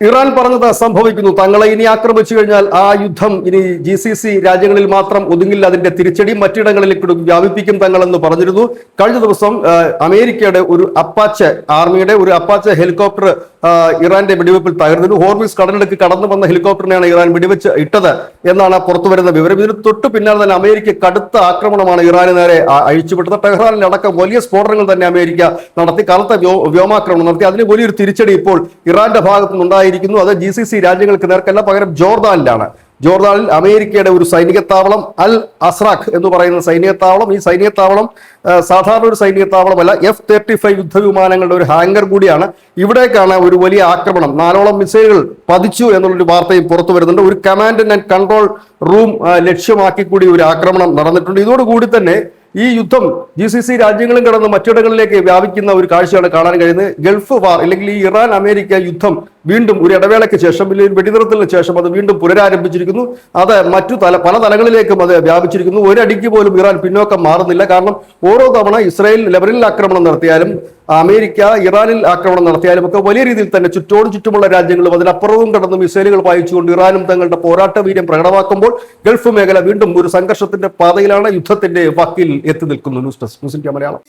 Iran പറഞ്ഞത് സംഭവിക്കുന്നു. തങ്ങളെ ഇനി ആക്രമിച്ചു കഴിഞ്ഞാൽ ആ യുദ്ധം ഇനി GCC രാജ്യങ്ങളിൽ മാത്രം ഒതുങ്ങില്ല, അതിന്റെ തിരിച്ചടി മറ്റിടങ്ങളിലേക്ക് വ്യാപിപ്പിക്കും തങ്ങളെന്ന് പറഞ്ഞിരുന്നു. കഴിഞ്ഞ ദിവസം അമേരിക്കയുടെ ഒരു അപ്പാച്ചെ ആർമിയുടെ ഒരു അപ്പാച്ചെ ഹെലികോപ്റ്റർ ഇറാന്റെ വെടിവെപ്പിൽ തകർന്നു. ഹോർമിസ് കടലിലേക്ക് കടന്നു വന്ന ഹെലികോപ്റ്ററിനെയാണ് ഇറാൻ വെടിവെച്ച് ഇട്ടത് എന്നാണ് പുറത്തുവരുന്ന വിവരം. ഇതിന് തൊട്ടു പിന്നാലെ തന്നെ അമേരിക്ക കടുത്ത ആക്രമണമാണ് ഇറാന് നേരെ അഴിച്ചുവിട്ടത്. ടെഹ്റാനിലടക്കം വലിയ സ്ഫോടനങ്ങൾ തന്നെ അമേരിക്ക നടത്തി, കനത്ത വ്യോമാക്രമണം നടത്തി. അതിന് വലിയൊരു തിരിച്ചടി ഇപ്പോൾ ഇറാന്റെ ഭാഗത്തു നിന്നുണ്ടായിരിക്കുന്നു. അത് GCC രാജ്യങ്ങൾക്ക് നേർക്കല്ല, പകരം ജോർദാനിലാണ്. ജോർദാനിൽ അമേരിക്കയുടെ ഒരു സൈനിക താവളം അൽ അസ്രാഖ് എന്ന് പറയുന്ന സൈനിക താവളം, ഈ സൈനിക താവളം സാധാരണ ഒരു സൈനിക താവളമല്ല, F-35 യുദ്ധവിമാനങ്ങളുടെ ഒരു ഹാങ്കർ കൂടിയാണ്. ഇവിടേക്കാണ് ഒരു വലിയ ആക്രമണം, 4ഓളം മിസൈലുകൾ പതിച്ചു എന്നുള്ളൊരു വാർത്തയും പുറത്തു വരുന്നുണ്ട്. ഒരു കമാൻഡ് ആൻഡ് കൺട്രോൾ റൂം ലക്ഷ്യമാക്കി കൂടി ഒരു ആക്രമണം നടന്നിട്ടുണ്ട്. ഇതോടുകൂടി തന്നെ ഈ യുദ്ധം GCC രാജ്യങ്ങളും കടന്ന് മറ്റിടങ്ങളിലേക്ക് വ്യാപിക്കുന്ന ഒരു കാഴ്ചയാണ് കാണാൻ കഴിയുന്നത്. ഗൾഫ് വാർ അല്ലെങ്കിൽ ഈ ഇറാൻ അമേരിക്ക യുദ്ധം വീണ്ടും ഒരു ഇടവേളയ്ക്ക് ശേഷം, വെടിനിർത്തലിന് ശേഷം അത് വീണ്ടും പുനരാരംഭിച്ചിരിക്കുന്നു. അത് പല തലങ്ങളിലേക്കും അത് വ്യാപിച്ചിരിക്കുന്നു. ഒരടിക്ക് പോലും ഇറാൻ പിന്നോക്കം മാറുന്നില്ല. കാരണം ഓരോ തവണ ഇസ്രായേൽ ലെബനനിൽ ആക്രമണം നടത്തിയാലും അമേരിക്ക ഇറാനിൽ ആക്രമണം നടത്തിയാലും ഒക്കെ വലിയ രീതിയിൽ തന്നെ ചുറ്റോട് ചുറ്റുമുള്ള രാജ്യങ്ങളും അതിനപ്പുറവും കടന്ന് മിസൈലുകൾ പായിച്ചുകൊണ്ട് ഇറാനും തങ്ങളുടെ പോരാട്ട വീര്യം പ്രകടമാക്കുമ്പോൾ ഗൾഫ് മേഖല വീണ്ടും ഒരു സംഘർഷത്തിന്റെ പാതയിലാണ്, യുദ്ധത്തിന്റെ വക്കിൽ എത്തി നിൽക്കുന്നു. News desk news India Malayalam.